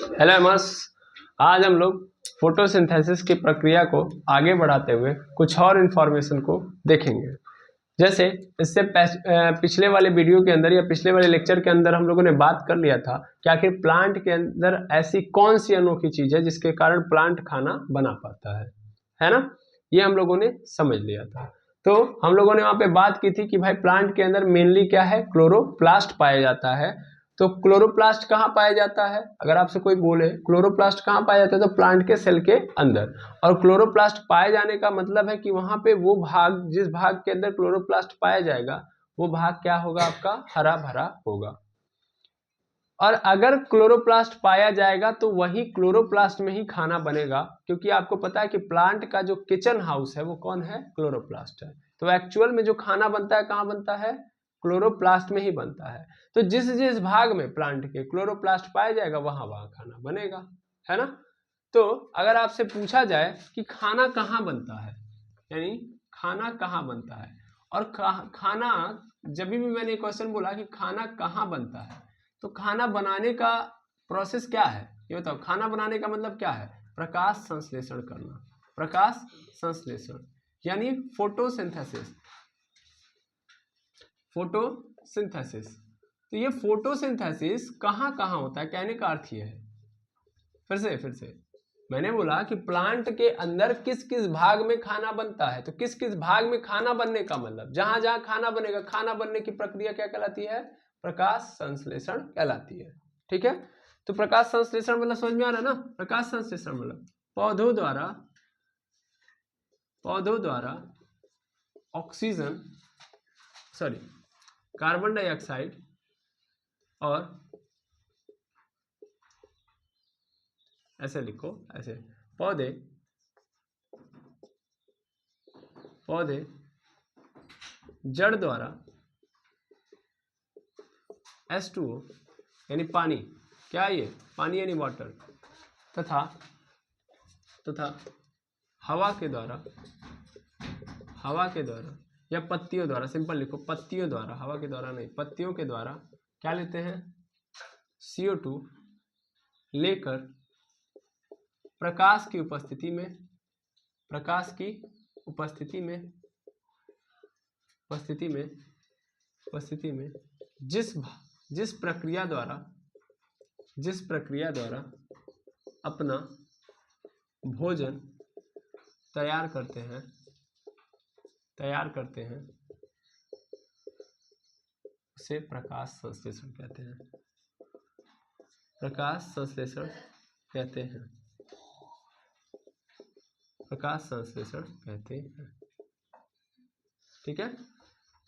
Hello एमर्स, आज हम लोग फोटोसिंथेसिस की प्रक्रिया को आगे बढ़ाते हुए कुछ और इन्फॉर्मेशन को देखेंगे। जैसे इससे पिछले वाले वीडियो के अंदर या पिछले वाले लेक्चर के अंदर हम लोगों ने बात कर लिया था कि आखिर प्लांट के अंदर ऐसी कौन सी अनोखी चीज है जिसके कारण प्लांट खाना बना पाता है ना। ये हम लोगों ने समझ लिया था। तो हम लोगों ने वहां पे बात की थी कि भाई प्लांट के अंदर मेनली क्या है, क्लोरोप्लास्ट पाया जाता है। तो क्लोरोप्लास्ट कहाँ पाया जाता है? अगर आपसे कोई बोले क्लोरोप्लास्ट कहाँ पाया जाता है, तो प्लांट के सेल के अंदर। और क्लोरोप्लास्ट पाए जाने का मतलब है कि वहां पे वो भाग, जिस भाग के अंदर क्लोरोप्लास्ट पाया जाएगा वो भाग क्या होगा, आपका हरा भरा होगा। और अगर क्लोरोप्लास्ट पाया जाएगा तो वही क्लोरोप्लास्ट में ही खाना बनेगा, क्योंकि आपको पता है कि प्लांट का जो किचन हाउस है वो कौन है? क्लोरोप्लास्ट है। तो एक्चुअल में जो खाना बनता है कहाँ बनता है? क्लोरोप्लास्ट में ही बनता है। तो जिस जिस भाग में प्लांट के क्लोरोप्लास्ट पाया जाएगा वहां वहां खाना बनेगा, है ना। तो अगर आपसे पूछा जाए कि खाना कहाँ बनता है, यानी खाना कहाँ बनता है, और खाना, जब भी मैंने क्वेश्चन बोला कि खाना कहाँ बनता है, तो खाना बनाने का प्रोसेस क्या है ये बताओ। खाना बनाने का मतलब क्या है? प्रकाश संश्लेषण करना। प्रकाश संश्लेषण यानी फोटोसिंथेसिस। फोटोसिंथेसिस। तो ये फोटोसिंथेसिस कहाँ कहाँ होता है, कहने का अर्थ ये है, फिर से मैंने बोला कि प्लांट के अंदर किस किस भाग में खाना बनता है। तो किस किस भाग में खाना बनने का मतलब, जहां जहां खाना बनेगा, खाना बनने की प्रक्रिया क्या कहलाती है? प्रकाश संश्लेषण कहलाती है। ठीक है। तो प्रकाश संश्लेषण मतलब समझ में आ रहा है ना। प्रकाश संश्लेषण मतलब पौधों द्वारा ऑक्सीजन, सॉरी, कार्बन डाइऑक्साइड और, ऐसे लिखो, ऐसे, पौधे जड़ द्वारा H2O यानी पानी, क्या ये पानी यानी वाटर, तथा हवा के द्वारा या पत्तियों द्वारा, सिंपल लिखो, पत्तियों द्वारा, हवा के द्वारा नहीं, पत्तियों के द्वारा क्या लेते हैं? CO2 लेकर प्रकाश की उपस्थिति में जिस प्रक्रिया द्वारा अपना भोजन तैयार करते हैं उसे प्रकाश संश्लेषण कहते हैं। प्रकाश संश्लेषण कहते हैं। ठीक है।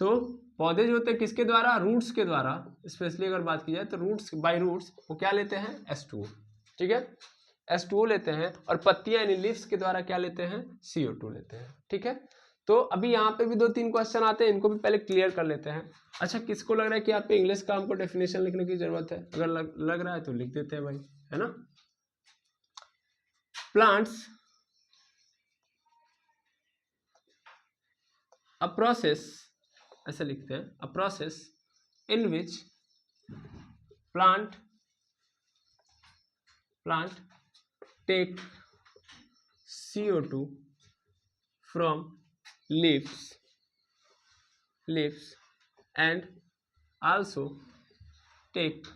तो पौधे जो होते हैं किसके द्वारा? रूट्स के द्वारा। स्पेशली अगर बात की जाए तो बाय रूट्स वो क्या लेते हैं? H2O। ठीक है, H2O लेते हैं। और पत्तियां यानी लीव्स के द्वारा क्या लेते हैं? CO2 लेते हैं। ठीक है। तो अभी यहाँ पे भी 2-3 क्वेश्चन आते हैं, इनको भी पहले क्लियर कर लेते हैं। अच्छा, किसको लग रहा है कि यहाँ पे इंग्लिश का हमको डेफिनेशन लिखने की जरूरत है? अगर लग रहा है तो लिख देते हैं भाई, है ना। प्लांट्स अ प्रोसेस, ऐसे लिखते हैं, a process in which plant take CO2 from leaves and also take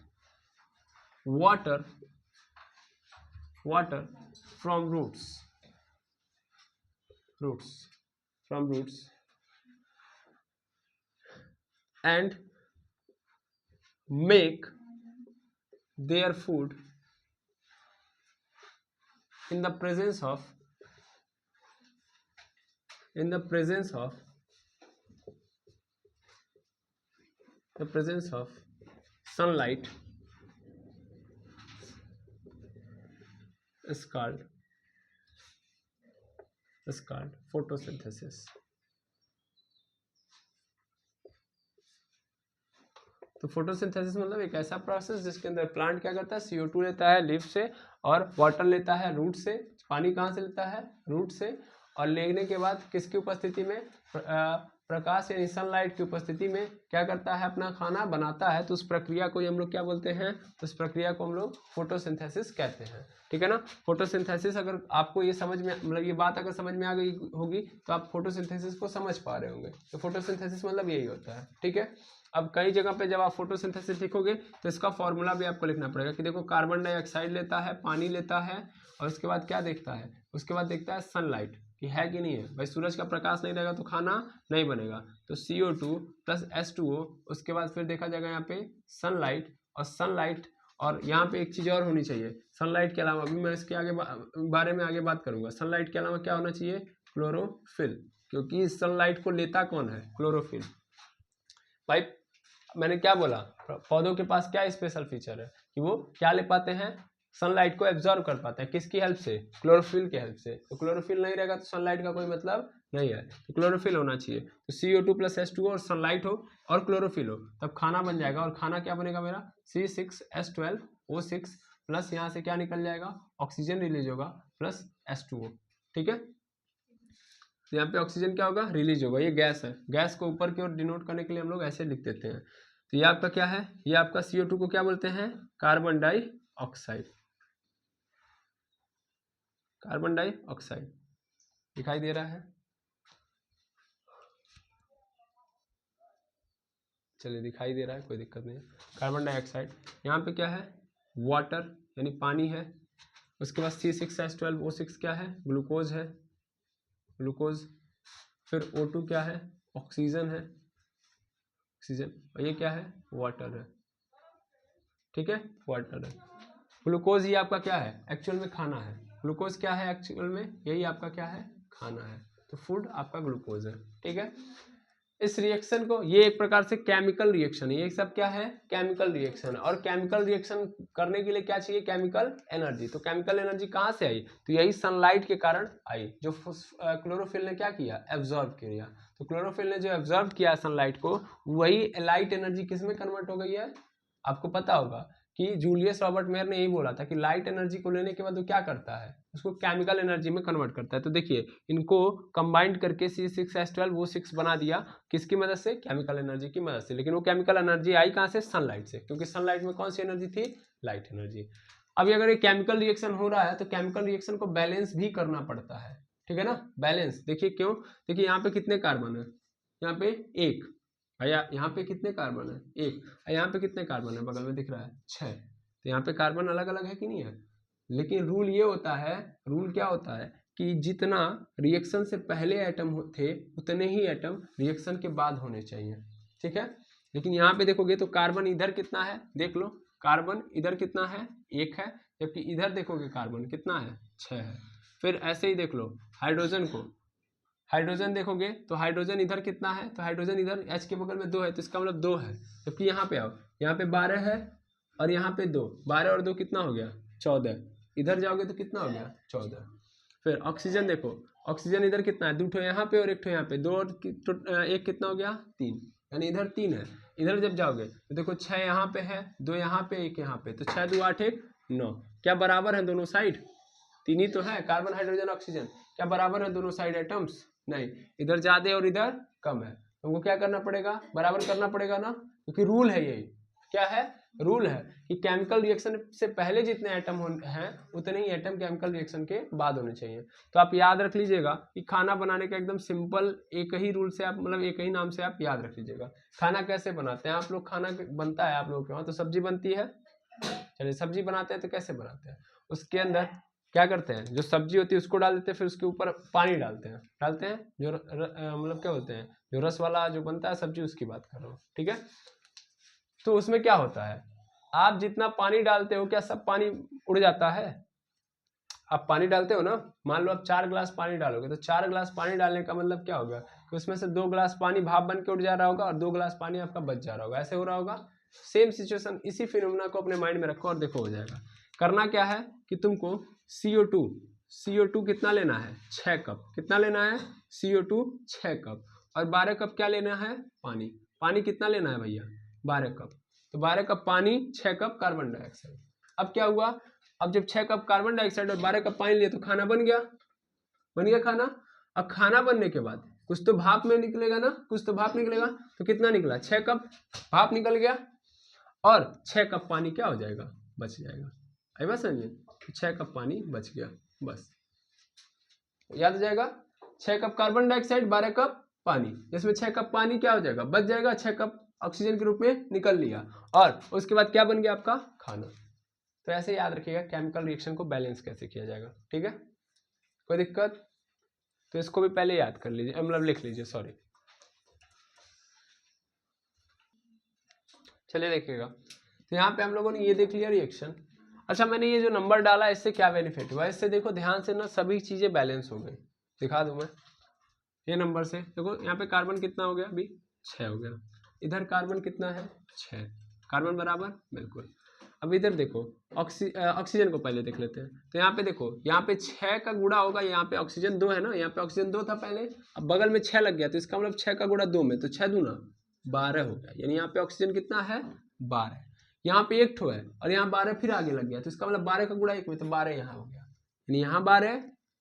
water from roots and make their food in the presence of sunlight is called photosynthesis। तो फोटोसिंथेसिस मतलब एक ऐसा process जिसके अंदर plant क्या करता है? CO2 लेता है लीफ से और वाटर लेता है रूट से। पानी कहाँ से लेता है? रूट से। और लेने के बाद किसकी उपस्थिति में? प्रकाश यानी सनलाइट की उपस्थिति में क्या करता है, अपना खाना बनाता है, तो उस प्रक्रिया को हम लोग क्या बोलते हैं, तो उस प्रक्रिया को हम लोग फोटोसिंथेसिस कहते हैं। ठीक है ना। फोटोसिंथेसिस, अगर आपको ये समझ में, मतलब ये बात अगर समझ में आ गई होगी तो आप फोटोसिंथेसिस को समझ पा रहे होंगे। तो फोटोसिंथेसिस मतलब यही होता है। ठीक है। अब कई जगह पे जब आप फोटोसिंथेसिस लिखोगे तो इसका फॉर्मूला भी आपको लिखना पड़ेगा कि देखो कार्बन डाइऑक्साइड लेता है, पानी लेता है, और उसके बाद क्या देखता है, उसके बाद देखता है सनलाइट कि है कि नहीं है। भाई सूरज का प्रकाश नहीं रहेगा तो खाना नहीं बनेगा, तो CO2 प्लस H2O, उसके बाद फिर देखा जाएगा यहाँ पे सनलाइट, और सनलाइट, और यहाँ पे एक चीज़ और होनी चाहिए सनलाइट के अलावा, अभी मैं इसके आगे बारे में आगे बात करूंगा। सनलाइट के अलावा क्या होना चाहिए, क्लोरोफिल, क्योंकि सनलाइट को लेता कौन है, क्लोरोफिल। भाई मैंने क्या बोला, पौधों के पास क्या स्पेशल फीचर है कि वो क्या ले पाते हैं, सनलाइट को एब्जॉर्ब कर पाते हैं। किसकी हेल्प से, क्लोरोफिल के हेल्प से। तो क्लोरोफिल नहीं रहेगा तो सनलाइट का कोई मतलब नहीं है, तो क्लोरोफिल होना चाहिए। तो CO2 प्लस H2O और सनलाइट हो और क्लोरोफिल हो, तब खाना बन जाएगा। और खाना क्या बनेगा मेरा, C6H12O6 प्लस यहाँ से क्या निकल जाएगा, ऑक्सीजन रिलीज होगा प्लस H2O। ठीक है। तो यहाँ पे ऑक्सीजन क्या होगा, रिलीज होगा। ये गैस है, गैस को ऊपर की ओर डिनोट करने के लिए हम लोग ऐसे लिख देते हैं। तो ये आपका क्या है, ये आपका CO2 को क्या बोलते हैं, कार्बन डाइऑक्साइड। कार्बन डाइऑक्साइड दिखाई दे रहा है, चलिए दिखाई दे रहा है, कोई दिक्कत नहीं है। कार्बन डाइऑक्साइड, यहाँ पे क्या है, वाटर यानी पानी है। उसके बाद C6H12O6 क्या है, ग्लूकोज है, ग्लूकोज। फिर O2 क्या है, ऑक्सीजन है, ऑक्सीजन। और ये क्या है, वाटर है। ठीक है, वाटर है। ग्लूकोज ही आपका क्या है, एक्चुअल में खाना है। ग्लूकोज क्या है एक्चुअल में, यही आपका क्या है, खाना है। तो फूड आपका ग्लूकोज है। ठीक है। इस रिएक्शन को, ये एक प्रकार से केमिकल रिएक्शन है, ये सब क्या है, केमिकल रिएक्शन है। और केमिकल रिएक्शन करने के लिए क्या चाहिए, केमिकल एनर्जी। तो केमिकल एनर्जी कहाँ से आई, तो यही सनलाइट के कारण आई, जो क्लोरोफिल ने क्या किया, एब्जॉर्ब किया। तो क्लोरोफिल ने जो एब्जॉर्ब किया सनलाइट को, वही लाइट एनर्जी किस में कन्वर्ट हो गई है, आपको पता होगा कि जूलियस रॉबर्ट मेयर ने यही बोला था कि लाइट एनर्जी को लेने के बाद वो क्या करता है, उसको केमिकल एनर्जी में कन्वर्ट करता है। तो देखिए इनको कंबाइंड करके C6H12O6 बना दिया, किसकी मदद से, केमिकल एनर्जी की मदद से। लेकिन वो केमिकल एनर्जी आई कहाँ से, सनलाइट से, क्योंकि सनलाइट में कौन सी एनर्जी थी, लाइट एनर्जी। अभी अगर ये केमिकल रिएक्शन हो रहा है तो केमिकल रिएक्शन को बैलेंस भी करना पड़ता है। ठीक है ना, बैलेंस। देखिए क्यों, देखिए यहाँ पे कितने कार्बन है, यहाँ पे एक, भैया यहाँ पे कितने कार्बन है, एक। यहाँ पे कितने कार्बन है, बगल में दिख रहा है 6। तो यहाँ पे कार्बन अलग अलग है कि नहीं है। लेकिन रूल ये होता है, रूल क्या होता है कि जितना रिएक्शन से पहले एटम थे उतने ही एटम रिएक्शन के बाद होने चाहिए। ठीक है। लेकिन यहाँ पे देखोगे तो कार्बन इधर कितना है, देख लो, कार्बन इधर कितना है, 1 है, जबकि इधर देखोगे कार्बन कितना है, 6 है। फिर ऐसे ही देख लो हाइड्रोजन को, हाइड्रोजन देखोगे तो हाइड्रोजन इधर कितना है, तो हाइड्रोजन इधर H के बगल में 2 है, तो इसका मतलब 2 है। जबकि यहाँ पे आओ, यहाँ पे 12 है और यहाँ पे 2, 12 और 2 कितना हो गया, 14। इधर जाओगे तो कितना हो गया, 14। फिर ऑक्सीजन देखो, ऑक्सीजन इधर कितना है, 2 ठो यहाँ पे और 1 ठो यहाँ पे, 2 और 1 कितना हो गया, 3, यानी इधर 3 है। इधर जब जाओगे तो देखो 6 यहाँ पे है, 2 यहाँ पे, 1 यहाँ पे, तो 6 2 8 1 9। क्या बराबर है दोनों साइड, 3 ही तो है, कार्बन हाइड्रोजन ऑक्सीजन। क्या बराबर है दोनों साइड एटम्स, नहीं, इधर ज्यादा और इधर कम है। तुमको क्या करना पड़ेगा, बराबर करना पड़ेगा ना, क्योंकि रूल है यही, क्या है, रूल है कि केमिकल रिएक्शन से पहले जितने एटम हैं उतने ही एटम केमिकल रिएक्शन के बाद होने चाहिए। तो आप याद रख लीजिएगा कि खाना बनाने का एकदम सिंपल एक ही रूल से आप, मतलब एक ही नाम से आप याद रख लीजिएगा। खाना कैसे बनाते हैं आप लोग, खाना बनता है आप लोगों के वहाँ तो सब्जी बनती है। चलिए सब्जी बनाते हैं तो कैसे बनाते हैं, उसके अंदर क्या करते हैं, जो सब्जी होती है उसको डाल देते हैं, फिर उसके ऊपर पानी डालते हैं, जो मतलब क्या बोलते हैं, जो रस वाला जो बनता है सब्जी, उसकी बात कर रहा हूँ। ठीक है। तो उसमें क्या होता है, आप जितना पानी डालते हो क्या सब पानी उड़ जाता है, आप पानी डालते हो ना, मान लो आप 4 गिलास पानी डालोगे, तो 4 गिलास पानी डालने का मतलब क्या होगा कि उसमें से 2 गिलास पानी भाप बन के उड़ जा रहा होगा और 2 गिलास पानी आपका बच जा रहा होगा, ऐसे हो रहा होगा। सेम सिचुएशन, इसी फिनोमेना को अपने माइंड में रखो और देखो हो जाएगा। करना क्या है कि तुमको CO2 कितना लेना है, 6 कप, कितना लेना है, CO2 6 कप, और 12 कप क्या लेना है, पानी। पानी कितना लेना है भैया, 12 कप। तो 12 कप पानी, 6 कप कार्बन डाइऑक्साइड। अब क्या हुआ, अब जब 6 कप कार्बन डाइऑक्साइड और 12 कप पानी लिए तो खाना बन गया, बन गया खाना। अब खाना बनने के बाद कुछ तो भाप में निकलेगा ना, कुछ तो भाप निकलेगा। तो कितना निकला, 6 कप भाप निकल गया और 6 कप पानी क्या हो जाएगा, बच जाएगा। आई बात समझिए, 6 कप पानी बच गया, बस याद हो जाएगा। 6 कप कार्बन डाइऑक्साइड, 12 कप पानी, जिसमें 6 कप पानी क्या हो जाएगा, बच जाएगा, 6 कप ऑक्सीजन के रूप में निकल लिया और उसके बाद क्या बन गया आपका खाना। तो ऐसे याद रखिएगा केमिकल रिएक्शन को बैलेंस कैसे किया जाएगा, ठीक है। कोई दिक्कत, तो इसको भी पहले याद कर लीजिए, मतलब लिख लीजिए, सॉरी। चलिए देखिएगा, तो यहाँ पे हम लोगों ने ये देख लिया रिएक्शन। अच्छा, मैंने ये जो नंबर डाला इससे क्या बेनिफिट हुआ, इससे देखो ध्यान से ना सभी चीजें बैलेंस हो गई। दिखा दूं मैं ये नंबर से, देखो यहाँ पे कार्बन कितना हो गया अभी, 6 हो गया, इधर कार्बन कितना है 6, कार्बन बराबर बिल्कुल। अब इधर देखो ऑक्सीजन को पहले देख लेते हैं। तो यहाँ पे देखो, यहाँ पे 6 का गुणा होगा, यहाँ पे ऑक्सीजन 2 है ना, यहाँ पे ऑक्सीजन 2 था पहले, अब बगल में 6 लग गया, तो इसका मतलब 6 का गुणा 2 में, तो 6 दूना 12 हो गया, यानी यहाँ पे ऑक्सीजन कितना है 12। यहाँ पे 1 ठो है और यहाँ 12 फिर आगे लग गया, तो इसका मतलब 12 का गुणा 1 में, तो 12 यहाँ हो गया, यानी यहाँ 12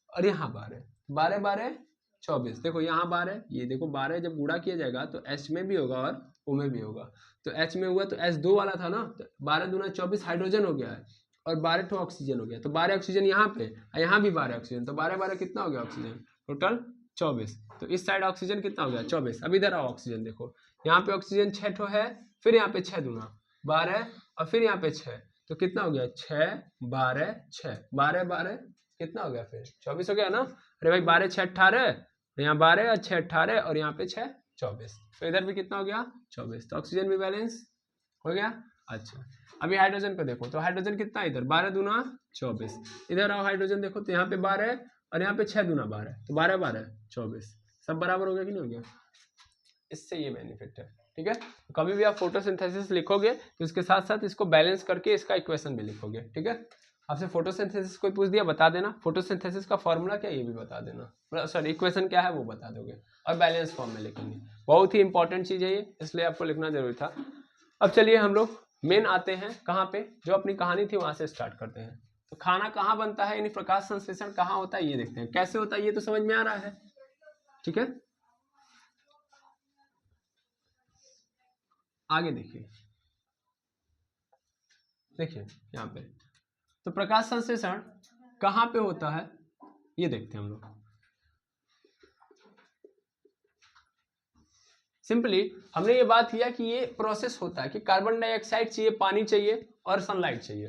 और यहाँ 12, 12 12 24। देखो यहाँ 12, ये देखो 12 जब गुणा किया जाएगा तो H में भी होगा और O में भी होगा। तो H में हुआ तो H2 वाला था ना, तो 12 दूना 24 हाइड्रोजन हो गया है और 12 ठो ऑक्सीजन हो गया, तो 12 ऑक्सीजन यहाँ पे और यहाँ भी 12 ऑक्सीजन, तो 12 12 कितना हो गया ऑक्सीजन, टोटल 24। तो इस साइड ऑक्सीजन कितना हो गया 24। अब इधर आओ ऑक्सीजन देखो, यहाँ पे ऑक्सीजन 6 ठो है, फिर यहाँ पे 6 दूना 12 और फिर यहाँ पे 6, तो कितना हो गया 6 12 6, 12 12 कितना हो गया फिर 24 हो गया ना। अरे भाई 12 6 18, तो यहाँ 12 और 6 18 और यहाँ पे 6 24, तो इधर भी कितना हो गया 24, तो ऑक्सीजन भी बैलेंस हो गया। अच्छा, अभी हाइड्रोजन को देखो, तो हाइड्रोजन कितना है इधर 12 दूना 24, इधर आओ हाइड्रोजन देखो, तो यहाँ पे 12 और यहाँ पे 6 दूना 12, तो 12 12 24, सब बराबर हो गया कि नहीं हो गया। इससे ये बेनिफिट है, ठीक है। कभी भी आप फोटोसिंथेसिस लिखोगे तो इसके साथ साथ इसको बैलेंस करके इसका इक्वेशन भी लिखोगे, ठीक है। आपसे फोटोसिंथेसिस कोई पूछ दिया बता देना, फोटोसिंथेसिस का फॉर्मूला क्या है ये भी बता देना, सॉरी इक्वेशन क्या है वो बता दोगे, और बैलेंस फॉर्म में लिखेंगे। बहुत ही इंपॉर्टेंट चीज है ये, इसलिए आपको लिखना जरूरी था। अब चलिए हम लोग मेन आते हैं कहाँ पे, जो अपनी कहानी थी वहां से स्टार्ट करते हैं। तो खाना कहाँ बनता है, यानी प्रकाश संश्लेषण कहाँ होता है ये देखते हैं, कैसे होता है ये तो समझ में आ रहा है, ठीक है। आगे देखिए, देखिए यहाँ पे तो प्रकाश संश्लेषण कहाँ पे होता है ये देखते हैं हम लोग। सिंपली हमने ये बात किया कि ये प्रोसेस होता है कि कार्बन डाइऑक्साइड चाहिए, पानी चाहिए और सनलाइट चाहिए,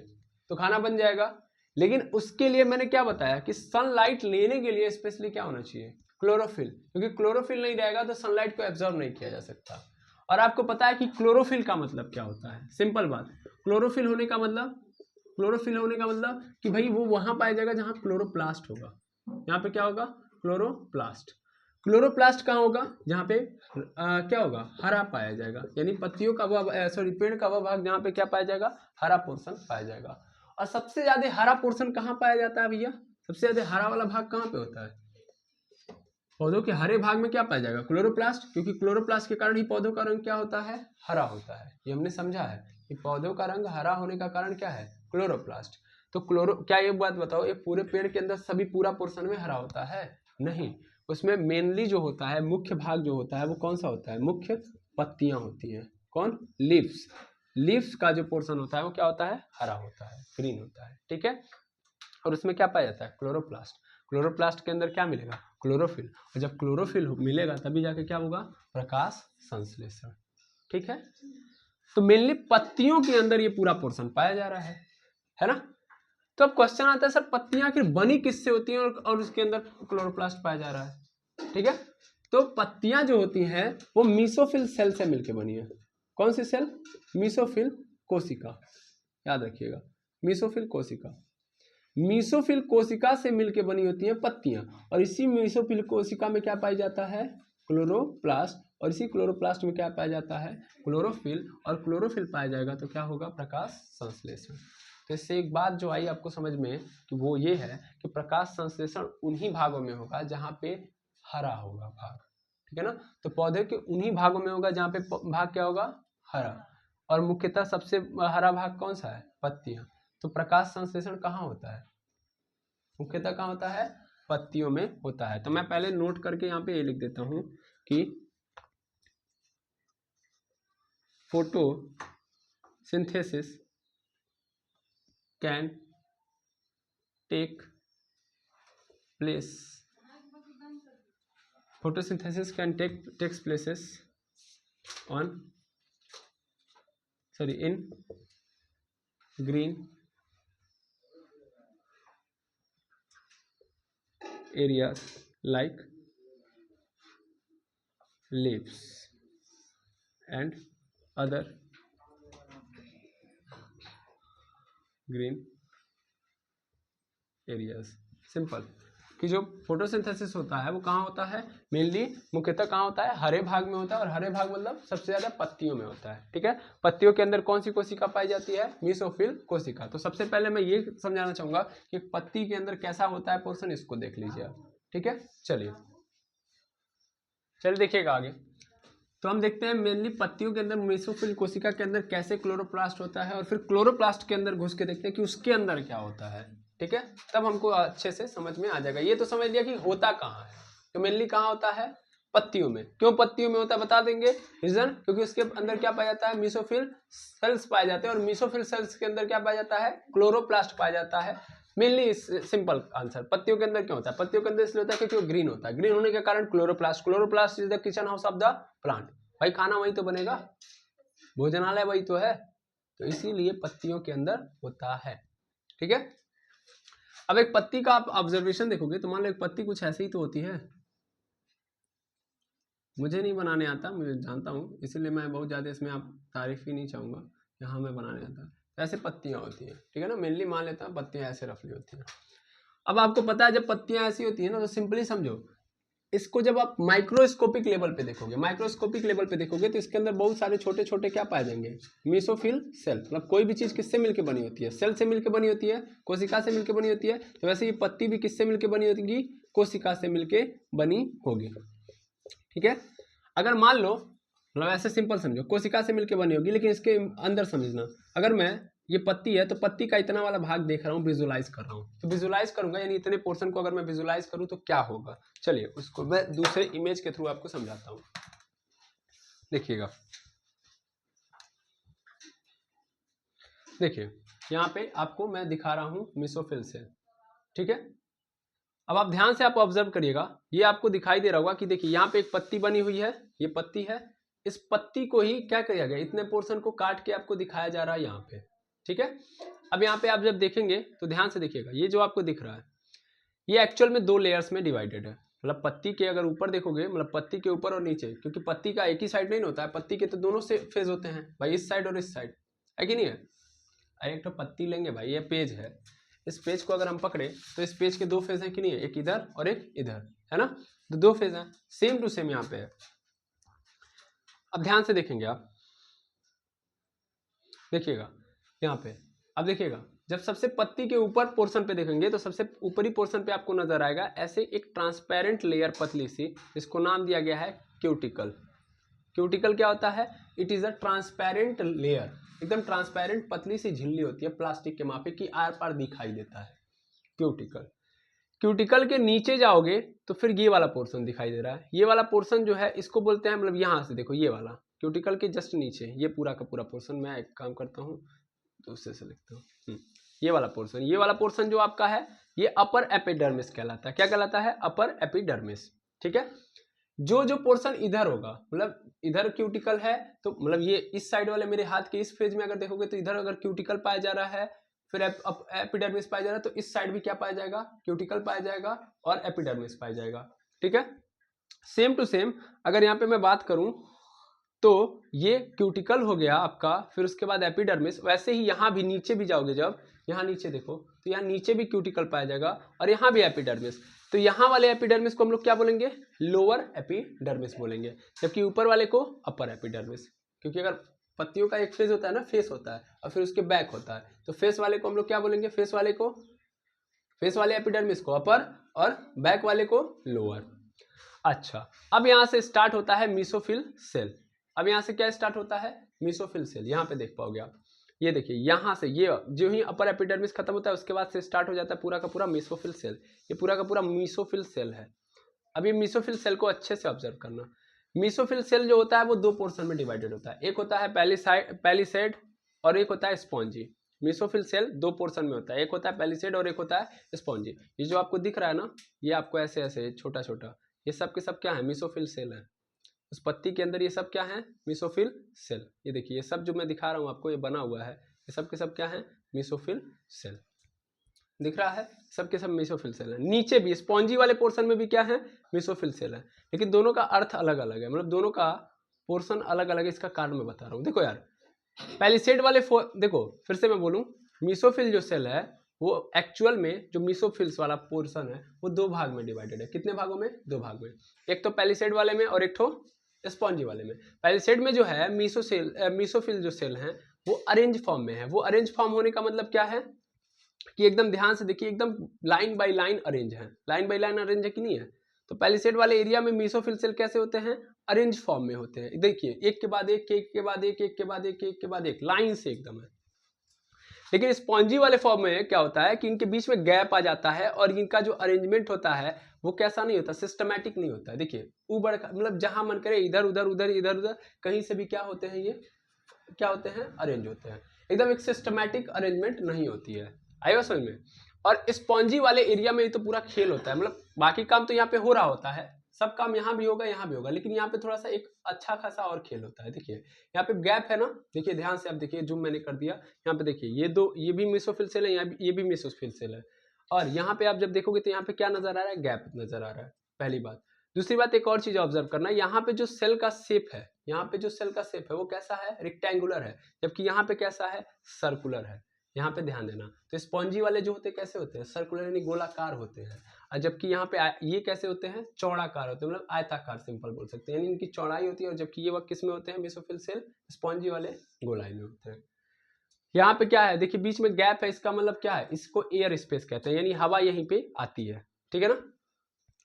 तो खाना बन जाएगा। लेकिन उसके लिए मैंने क्या बताया कि सनलाइट लेने के लिए स्पेशली क्या होना चाहिए, क्लोरोफिल, क्योंकि क्लोरोफिल नहीं रहेगा तो सनलाइट को एब्जॉर्ब नहीं किया जा सकता। और आपको पता है कि क्लोरोफिल का मतलब क्या होता है, सिंपल बात, क्लोरोफिल होने का मतलब कि भाई वो वहां पाया जाएगा जहां क्लोरोप्लास्ट होगा। यहाँ पे क्या होगा, क्लोरोप्लास्ट। क्लोरोप्लास्ट कहाँ होगा, जहाँ पे क्या होगा, हरा पाया जाएगा, यानी पत्तियों का वह सॉरी पेड़ का वह भाग जहाँ पे क्या पाया जाएगा, हरा पोर्शन पाया जाएगा। और सबसे ज्यादा हरा पोर्शन कहाँ पाया जाता है भैया, सबसे ज्यादा हरा वाला भाग कहाँ पे होता है, पौधों के हरे भाग में क्या पाया जाएगा, क्लोरोप्लास्ट, क्योंकि क्लोरोप्लास्ट के कारण ही पौधों का रंग क्या होता है, हरा होता है। ये हमने समझा है कि पौधों का रंग हरा होने का कारण क्या है, क्लोरोप्लास्ट। तो क्या ये बात बताओ, ये पूरे पेड़ के अंदर सभी पूरा पोर्शन में हरा होता है, नहीं, उसमें मेनली जो होता है, मुख्य भाग जो होता है वो कौन सा होता है, मुख्य पत्तियां होती हैं, कौन, लीव्स। लीव्स का जो पोर्शन होता है वो क्या होता है, हरा होता है, ग्रीन होता है, ठीक है। और उसमें क्या पाया जाता है, क्लोरोप्लास्ट। क्लोरोप्लास्ट के अंदर क्या मिलेगा, क्लोरोफिल, और जब क्लोरोफिल मिलेगा तभी जाके क्या होगा, प्रकाश संश्लेषण, ठीक है। तो मेनली पत्तियों के अंदर ये पूरा पोर्शन पाया जा रहा है ना। तो अब क्वेश्चन आता है सर पत्तियां आखिर बनी किससे होती हैं और उसके अंदर क्लोरोप्लास्ट पाया जा रहा है, ठीक है। तो पत्तियां जो होती हैं वो मीसोफिल सेल से मिलकर बनी है। कौन सी सेल, मीसोफिल कोशिका, याद रखिएगा, मीसोफिल कोशिका। मीसोफिल कोशिका से मिलकर बनी होती हैं पत्तियां, और इसी मीसोफिल कोशिका में क्या पाया जाता है, क्लोरोप्लास्ट, और इसी क्लोरोप्लास्ट में क्या पाया जाता है, क्लोरोफिल, और क्लोरोफिल पाया जाएगा तो क्या होगा, प्रकाश संश्लेषण। तो इससे एक बात जो आई आपको समझ में कि वो ये है कि प्रकाश संश्लेषण उन्हीं भागों में होगा जहां पे हरा होगा भाग, ठीक है ना। तो पौधे के उन्हीं भागों में होगा जहां पे भाग क्या होगा, हरा, और मुख्यतः सबसे हरा भाग कौन सा है, पत्तियां। तो प्रकाश संश्लेषण कहाँ होता है, मुख्यतः कहाँ होता है, पत्तियों में होता है। तो मैं पहले नोट करके यहाँ पे ये लिख देता हूँ कि photosynthesis can take place, photosynthesis can takes places in green areas like leaves and other green areas। Simple कि जो फोटोसिंथेसिस होता है वो कहाँ होता है, मेनली मुख्यतः कहाँ होता है, हरे भाग में होता है। और हरे भाग मतलब सबसे ज्यादा पत्तियों में होता है। ठीक है, पत्तियों के अंदर कौन सी कोशिका पाई जाती है, मीसोफिल कोशिका। तो सबसे पहले मैं ये समझाना चाहूंगा कि पत्ती के अंदर कैसा होता है पोर्शन, इसको देख लीजिए आप। ठीक है, चलिए देखिएगा आगे। तो हम देखते हैं मेनली पत्तियों के अंदर मेसोफिल कोशिका के अंदर कैसे क्लोरोप्लास्ट होता है, और फिर क्लोरोप्लास्ट के अंदर घुस के देखते हैं कि उसके अंदर क्या होता है। ठीक है, तब हमको अच्छे से समझ में आ जाएगा। ये तो समझ लिया कि होता कहाँ है, तो मेनली कहाँ होता है, पत्तियों में। क्यों पत्तियों में होता है बता देंगे, रीजन क्योंकि उसके अंदर क्या पाया जाता है, मेसोफिल सेल्स पाए जाते हैं, और मेसोफिल सेल्स के अंदर क्या पाया जाता है, क्लोरोप्लास्ट पाया जाता है। मेनली सिंपल आंसर, पत्तियों के अंदर क्यों होता है, पत्तियों के अंदर इसलिए होता है क्योंकि वो ग्रीन होता है। ग्रीन होने के कारण chloroplast is the kitchen house of the plant. भाई खाना वही तो बनेगा, भोजनालय वही तो है, तो इसीलिए पत्तियों के अंदर होता है। ठीक है, अब एक पत्ती का आप ऑब्जर्वेशन देखोगे तो मान लो एक पत्ती कुछ ऐसे ही तो होती है। मुझे नहीं बनाने आता, मुझे जानता हूँ, इसीलिए मैं बहुत ज़्यादा इसमें आप तारीफ ही नहीं चाहूँगा कि हाँ मैं बनाने आता। तो ऐसे पत्तियाँ होती हैं, ठीक है ना, मेनली मान लेता हूँ पत्तियाँ ऐसे रफली होती हैं। अब आपको पता है जब पत्तियाँ ऐसी होती हैं ना, तो सिंपली समझो इसको जब आप माइक्रोस्कोपिक लेवल पे देखोगे, माइक्रोस्कोपिक लेवल पे देखोगे तो इसके अंदर बहुत सारे छोटे छोटे क्या पाए जाएंगे, मेसोफिल सेल। मतलब कोई भी चीज किससे मिलकर बनी होती है, सेल से मिलकर बनी होती है, कोशिका से मिलकर बनी होती है। तो वैसे ये पत्ती भी किससे मिलकर बनी होगी, कोशिका से मिलकर बनी होगी। ठीक है, अगर मान लो मतलब ऐसे सिंपल समझो, कोशिका से मिलकर बनी होगी, लेकिन इसके अंदर समझना, अगर मैं ये पत्ती है तो पत्ती का इतना वाला भाग देख रहा हूँ, विजुलाइज कर रहा हूँ, तो विजुलाइज करूंगा यानी इतने पोर्शन को अगर मैं विजुलाइज करूँ तो क्या होगा, चलिए उसको मैं दूसरे इमेज के थ्रू आपको समझाता हूँ। देखिएगा, देखिए यहाँ पे आपको मैं दिखा रहा हूँ मेसोफिल सेल। ठीक है, अब आप ध्यान से आप ऑब्जर्व करिएगा, ये आपको दिखाई दे रहा होगा कि देखिए यहाँ पे एक पत्ती बनी हुई है, ये पत्ती है, इस पत्ती को ही क्या किया गया, इतने पोर्शन को काट के आपको दिखाया जा रहा है यहाँ पे। ठीक है, अब यहाँ पे आप जब देखेंगे तो ध्यान से देखिएगा, ये जो आपको दिख रहा है ये एक्चुअल में 2 लेयर्स में डिवाइडेड है। मतलब पत्ती के अगर ऊपर देखोगे, मतलब पत्ती के ऊपर और नीचे, क्योंकि पत्ती का एक ही साइड नहीं होता है, पत्ती के तो दोनों से फेज होते हैं भाई, इस साइड और इस साइड, है कि नहीं है। एक तो पत्ती लेंगे भाई, ये पेज है, इस पेज को अगर हम पकड़े तो इस पेज के 2 फेज हैं कि नहीं है, एक इधर और एक इधर, है ना, तो 2 फेज हैं, सेम टू सेम यहाँ पे है। अब ध्यान से देखेंगे आप, देखिएगा यहाँ पे, अब देखिएगा जब सबसे पत्ती के ऊपर पोर्शन पे देखेंगे तो सबसे ऊपरी पोर्शन पे आपको नजर आएगा ऐसे एक ट्रांसपेरेंट लेयर पतली सी, जिसको नाम दिया गया है क्यूटिकल। क्यूटिकल क्या होता है, it is a transparent layer, एकदम ट्रांसपेरेंट पतली सी झिल्ली होती है प्लास्टिक के मापे की, आर पार दिखाई देता है क्यूटिकल। क्यूटिकल के नीचे जाओगे तो फिर ये वाला पोर्शन दिखाई दे रहा है, ये वाला पोर्शन जो है इसको बोलते हैं, मतलब यहाँ से देखो ये वाला क्यूटिकल के जस्ट नीचे ये पूरा का पूरा पोर्शन, मैं एक काम करता हूँ दूसरे से लिखता हूँ, ये वाला पोर्शन, ये वाला पोर्शन जो आपका है ये अपर एपिडर्मिस कहलाता है। क्या कहलाता है, अपर एपिडर्मिस। ठीक है, जो जो पोर्शन इधर होगा, मतलब इधर क्यूटिकल है तो मतलब ये इस साइड वाले मेरे हाथ के इस फेज में अगर देखोगे तो इधर अगर क्यूटिकल पाया जा रहा है, फिर एपिडर्मिस पाया जा रहा है, तो इस साइड भी क्या पाया जाएगा, क्यूटिकल पाया जाएगा और एपिडर्मिस पाया जाएगा। ठीक है, सेम टू सेम अगर यहाँ पे मैं बात करूं तो ये क्यूटिकल हो गया आपका, फिर उसके बाद एपिडर्मिस। वैसे ही यहाँ भी नीचे भी जाओगे, जब यहाँ नीचे देखो तो यहाँ नीचे भी क्यूटिकल पाया जाएगा और यहाँ भी एपिडर्मिस। तो यहाँ वाले एपिडर्मिस को हम लोग क्या बोलेंगे, लोअर एपिडर्मिस बोलेंगे, जबकि ऊपर वाले को अपर एपिडर्मिस। क्योंकि अगर पत्तियों का एक फेज होता है ना, फेस होता है और फिर उसके बैक होता है, तो फेस वाले को हम लोग क्या बोलेंगे, फेस वाले एपिडर्मिस को अपर और बैक वाले को लोअर। अच्छा, अब यहाँ से स्टार्ट होता है मेसोफिल सेल। अब यहाँ से क्या स्टार्ट होता है, मेसोफिल सेल, यहाँ पे देख पाओगे आप। ये देखिए यहाँ से ये जो ही अपर एपिडर्मिस खत्म होता है उसके बाद से स्टार्ट हो जाता है पूरा का पूरा मेसोफिल सेल। ये पूरा का पूरा मेसोफिल सेल है। अब ये मेसोफिल सेल को अच्छे से ऑब्जर्व करना। मेसोफिल सेल जो होता है वो दो पोर्शन में डिवाइडेड होता है, एक होता है पैलिसेड और एक होता है स्पॉन्जी। मेसोफिल सेल दो पोर्शन में होता है, एक होता है पैलिसेड और एक होता है स्पॉन्जी। ये जो आपको दिख रहा है ना, ये आपको ऐसे ऐसे छोटा छोटा, ये सब के सब क्या है, मेसोफिल सेल है। उस पत्ती के अंदर ये सब क्या है, मेसोफिल सेल। ये देखिए ये सब जो मैं दिखा रहा हूँ आपको, ये बना हुआ है, ये सब के सब क्या है, मेसोफिल सेल। दिख रहा है, सब के सब मेसोफिल सेल है। नीचे भी स्पॉन्जी वाले पोर्शन में भी क्या है, मेसोफिल सेल है, लेकिन दोनों का अर्थ अलग अलग है, मतलब दोनों का पोर्शन अलग अलग है। इसका कारण मैं बता रहा हूँ। देखो यार, पैलिसेड वाले देखो फिर से मैं बोलूँ, मेसोफिल जो सेल है वो एक्चुअल में जो मेसोफिल्स वाला पोर्शन है वो दो भाग में डिवाइडेड है। कितने भागों में, दो भाग में, एक तो पैलिसेड वाले में और एक तो स्पॉन्जी वाले में। पैलिसेड में जो है मेसोफिल जो सेल हैं वो अरेंज फॉर्म में है। वो अरेंज फॉर्म होने का मतलब क्या है कि एकदम ध्यान से देखिए, एकदम लाइन बाय लाइन अरेंज है, लाइन बाय लाइन अरेंज है कि नहीं है। तो पैलिसेड वाले एरिया में मेसोफिल सेल कैसे होते हैं, अरेंज फॉर्म में होते हैं। देखिए एक के बाद एक, एक के बाद एक, एक के बाद एक, एक के बाद एक, लाइन से एकदम है। लेकिन स्पॉन्जी वाले फॉर्म में क्या होता है कि इनके बीच में गैप आ जाता है और इनका जो अरेंजमेंट होता है वो कैसा नहीं होता, सिस्टमैटिक नहीं होता है। देखिए ऊबड़ मतलब जहां मन करे इधर उधर उधर इधर उधर कहीं से भी क्या होते हैं, ये क्या होते हैं, अरेंज होते हैं। एकदम एक सिस्टमैटिक अरेंजमेंट नहीं होती है। आएगा समझ में। और स्पॉन्जी वाले एरिया में तो पूरा खेल होता है, मतलब बाकी काम तो यहाँ पे हो रहा होता है, सब काम यहाँ भी होगा यहाँ भी होगा, लेकिन यहाँ पे थोड़ा सा एक अच्छा खासा और खेल होता है। देखिए यहाँ पे गैप है ना, देखिए ध्यान से आप देखिए, जूम मैंने कर दिया, यहाँ पे देखिए ये दो, ये भी मेसोफिल सेल है, ये भी मेसोफिल सेल है। और यहाँ पे आप जब देखोगे तो यहाँ पे क्या नजर आ रहा है, गैप नजर आ रहा है, पहली बात। दूसरी बात, एक और चीज ऑब्जर्व करना, यहाँ पे जो सेल का शेप है, यहाँ पे जो सेल का शेप है वो कैसा है, रेक्टेंगुलर है, जबकि यहाँ पे कैसा है, सर्कुलर है। यहाँ पे ध्यान देना। तो स्पॉन्जी वाले जो होते हैं कैसे होते हैं, सर्कुलर यानी गोलाकार होते हैं, और जबकि यहाँ पे ये कैसे होते हैं, चौड़ाकार होते हैं, मतलब आयताकार सिंपल बोल सकते हैं, यानी इनकी चौड़ाई होती है। और जबकि ये वक्त किस में होते हैं, मेसोफिल सेल स्पॉन्जी वाले गोलाई में होते हैं। यहाँ पे क्या है, देखिए बीच में गैप है, इसका मतलब क्या है, इसको एयर स्पेस कहते हैं, यानी हवा यहीं पे आती है। ठीक है ना,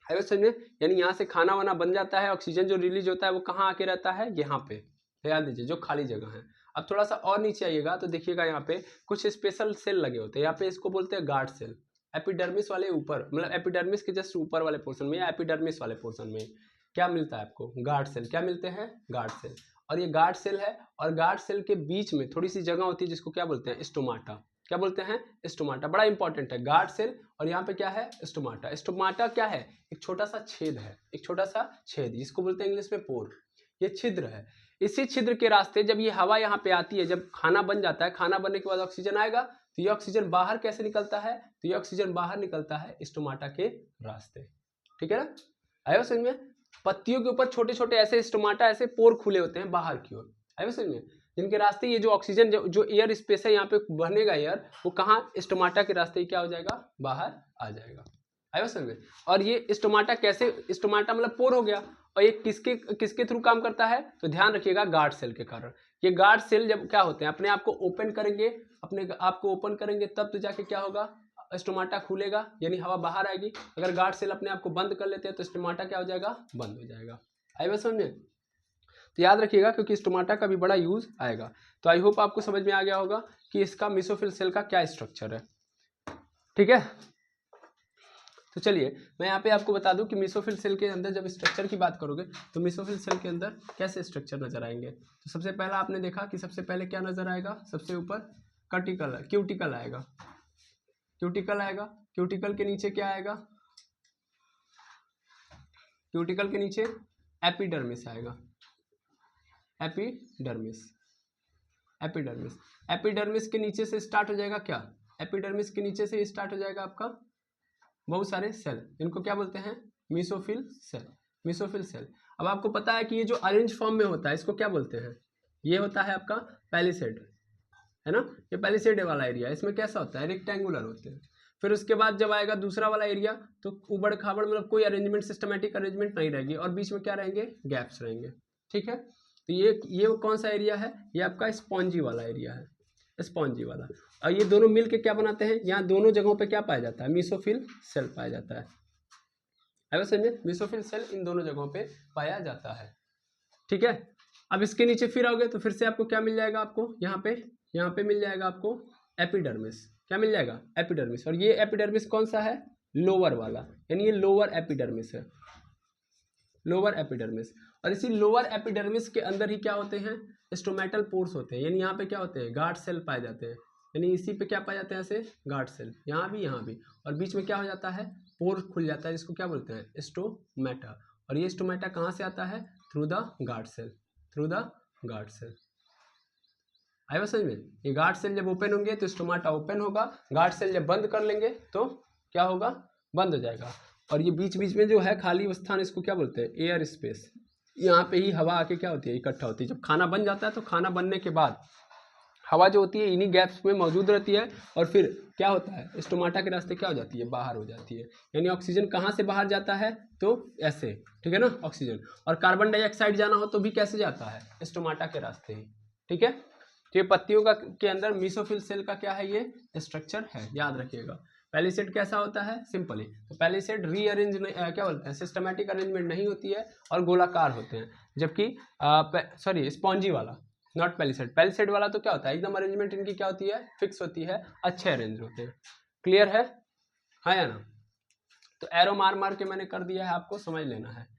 है समझ में। यानी यहाँ से खाना वाना बन जाता है, ऑक्सीजन जो रिलीज होता है वो कहाँ आके रहता है, यहाँ पे, ध्यान दीजिए, जो खाली जगह है। अब थोड़ा सा और नीचे आइएगा तो देखिएगा यहाँ पे कुछ स्पेशल सेल लगे होते हैं, यहाँ पे इसको बोलते हैं गार्ड सेल। एपिडर्मिस वाले ऊपर, मतलब एपिडर्मिस के जस्ट ऊपर वाले पोर्शन में या एपिडर्मिस वाले पोर्शन में क्या मिलता है आपको, गार्ड सेल। क्या मिलते हैं, गार्ड सेल। और ये गार्ड सेल है, और गार्ड सेल के बीच में थोड़ी सी जगह होती है जिसको क्या बोलते हैं, स्टोमाटा। क्या बोलते हैं, स्टोमाटा, बड़ा इंपॉर्टेंट है, गार्ड सेल और यहाँ पे क्या है, स्टोमाटा। स्टोमाटा क्या है, एक छोटा सा छेद है, एक छोटा सा छेद, जिसको बोलते हैं इंग्लिश में पोर। ये छिद्र है, इसी छिद्र के रास्ते जब ये हवा यहाँ पे आती है, जब खाना बन जाता है, खाना बनने के बाद ऑक्सीजन आएगा, तो ये ऑक्सीजन बाहर कैसे निकलता है, तो ये ऑक्सीजन बाहर निकलता है स्टोमाटा के रास्ते। ठीक है ना, आयो समझ में। पत्तियों के ऊपर छोटे छोटे ऐसे स्टोमाटा, ऐसे पोर खुले होते हैं बाहर की ओर, आयो समझ में, जिनके रास्ते ये जो ऑक्सीजन जो एयर स्पेस है यहाँ पे बनेगा एयर, वो कहाँ, स्टोमाटा के रास्ते क्या हो जाएगा, बाहर आ जाएगा। आयो समझ में। और ये स्टोमाटा कैसे, स्टोमाटा मतलब पोर हो गया, और ये किसके किसके थ्रू काम करता है, तो ध्यान रखिएगा, गार्ड सेल के कारण। ये गार्ड सेल जब क्या होते हैं, अपने आप को ओपन करेंगे, अपने आप को ओपन करेंगे तब तो जाके क्या होगा, स्टोमाटा खुलेगा, यानी हवा बाहर आएगी। अगर गार्ड सेल अपने आप को बंद कर लेते हैं तो स्टोमाटा क्या हो जाएगा, बंद हो जाएगा। आई बात समझ में। तो याद रखिएगा, क्योंकि स्टोमाटा का भी बड़ा यूज आएगा। तो आई होप आपको समझ में आ गया होगा कि इसका मेसोफिल सेल का क्या स्ट्रक्चर है। ठीक है, तो चलिए मैं यहाँ पे आपको बता दूं कि मेसोफिल सेल के अंदर जब स्ट्रक्चर की बात करोगे तो मेसोफिल सेल के अंदर कैसे स्ट्रक्चर नजर आएंगे। तो सबसे पहला आपने देखा कि सबसे पहले क्या नजर आएगा, सबसे ऊपर कटिकल, क्यूटिकल आएगा, क्यूटिकल आएगा। क्यूटिकल के नीचे क्या आएगा, क्यूटिकल के नीचे एपिडर्मिस आएगा, एपिडर्मिस, एपिडर्मिस। एपिडर्मिस के नीचे से स्टार्ट हो जाएगा क्या, एपिडर्मिस के नीचे से स्टार्ट हो जाएगा आपका बहुत सारे सेल, इनको क्या बोलते हैं, मेसोफिल सेल, मेसोफिल सेल। अब आपको पता है कि ये जो अरेंज फॉर्म में होता है इसको क्या बोलते हैं, ये होता है आपका पैलिसेड, है ना, ये पैलिसेड वाला एरिया, इसमें कैसा होता है, रेक्टेंगुलर होते हैं। फिर उसके बाद जब आएगा दूसरा वाला एरिया तो उबड़ खाबड़, मतलब कोई अरेंजमेंट, सिस्टमेटिक अरेंजमेंट नहीं रहेगी, और बीच में क्या रहेंगे, गैप्स रहेंगे। ठीक है, तो ये कौन सा एरिया है, ये आपका स्पॉन्जी वाला एरिया है, स्पॉन्जी वाला। और ये दोनों मिलके क्या बनाते हैं, यहाँ दोनों जगहों पे क्या पाया जाता है, मेसोफिल सेल पाया जाता है। अब समझे, मेसोफिल सेल इन दोनों जगहों पे पाया जाता है। ठीक है, अब इसके नीचे फिर आओगे तो फिर से आपको क्या मिल जाएगा, आपको यहाँ पे यहाँ पे मिल जाएगा आपको एपिडर्मिस। क्या मिल जाएगा? एपिडर्मिस। और ये एपिडर्मिस कौन सा है? लोअर वाला, यानी ये लोअर एपिडर्मिस है, लोअर एपिडर्मिस। और इसी लोअर एपिडर्मिस के अंदर ही क्या होते हैं? स्टोमेटल पोर्स होते हैं, यानी यहाँ पे क्या होते हैं? गार्ड सेल पाए जाते हैं, यानी इसी पे क्या पाए जाते हैं? ऐसे गार्ड सेल, यहाँ भी। और बीच में क्या हो जाता है? पोर खुल जाता है, जिसको क्या बोलते हैं? स्टोमेटा। और ये स्टोमेटा कहाँ से आता है? Through the guard cell, through the guard cell. आया समझ में? ये गार्ड सेल जब ओपन होंगे तो स्टोमेटा ओपन होगा, गार्ड सेल जब बंद कर लेंगे तो क्या होगा? बंद हो जाएगा। और ये बीच बीच में जो है खाली स्थान, इसको क्या बोलते हैं? Air space. यहाँ पे ही हवा आके क्या होती है? इकट्ठा होती है। जब खाना बन जाता है तो खाना बनने के बाद हवा जो होती है इन्हीं गैप्स में मौजूद रहती है, और फिर क्या होता है? स्टोमेटा के रास्ते क्या हो जाती है? बाहर हो जाती है। यानी ऑक्सीजन कहाँ से बाहर जाता है? तो ऐसे, ठीक है ना, ऑक्सीजन। और कार्बन डाइऑक्साइड जाना हो तो भी कैसे जाता है? स्टोमेटा के रास्ते ही, ठीक है। तो ये पत्तियों का के अंदर मीसोफिल सेल का क्या है? ये स्ट्रक्चर है, याद रखिएगा। पैलिसेड कैसा होता है? सिंपल ही। तो पैलिसेड रीअरेंज क्या बोलते हैं? सिस्टमैटिक अरेंजमेंट नहीं होती है और गोलाकार होते हैं, जबकि सॉरी स्पॉन्जी वाला, नॉट पैलिसेड। पैलिसेड वाला तो क्या होता है? एकदम अरेंजमेंट इनकी क्या होती है? फिक्स होती है, अच्छे अरेंज होते हैं। क्लियर है? हाँ या ना? तो एरो मार मार के मैंने कर दिया है, आपको समझ लेना है।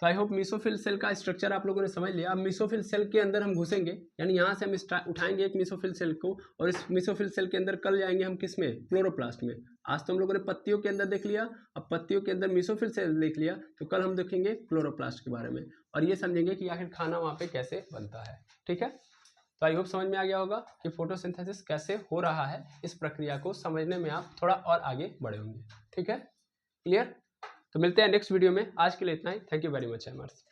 तो आई होप मीसोफिल सेल का स्ट्रक्चर आप लोगों ने समझ लिया। अब मीसोफिल सेल के अंदर हम घुसेंगे, यानी यहाँ से हम उठाएंगे एक मीसोफिल सेल को, और इस मीसोफिल सेल के अंदर कल जाएंगे हम किस में? क्लोरोप्लास्ट में। आज तो हम लोगों ने पत्तियों के अंदर देख लिया, अब पत्तियों के अंदर मीसोफिल सेल देख लिया, तो कल हम देखेंगे क्लोरोप्लास्ट के बारे में, और ये समझेंगे कि आखिर खाना वहाँ पे कैसे बनता है। ठीक है, तो आई होप समझ में आ गया होगा कि फोटोसिंथेसिस कैसे हो रहा है। इस प्रक्रिया को समझने में आप थोड़ा और आगे बढ़े होंगे। ठीक है, क्लियर? तो मिलते हैं नेक्स्ट वीडियो में। आज के लिए इतना ही। Thank you very much एमर्स।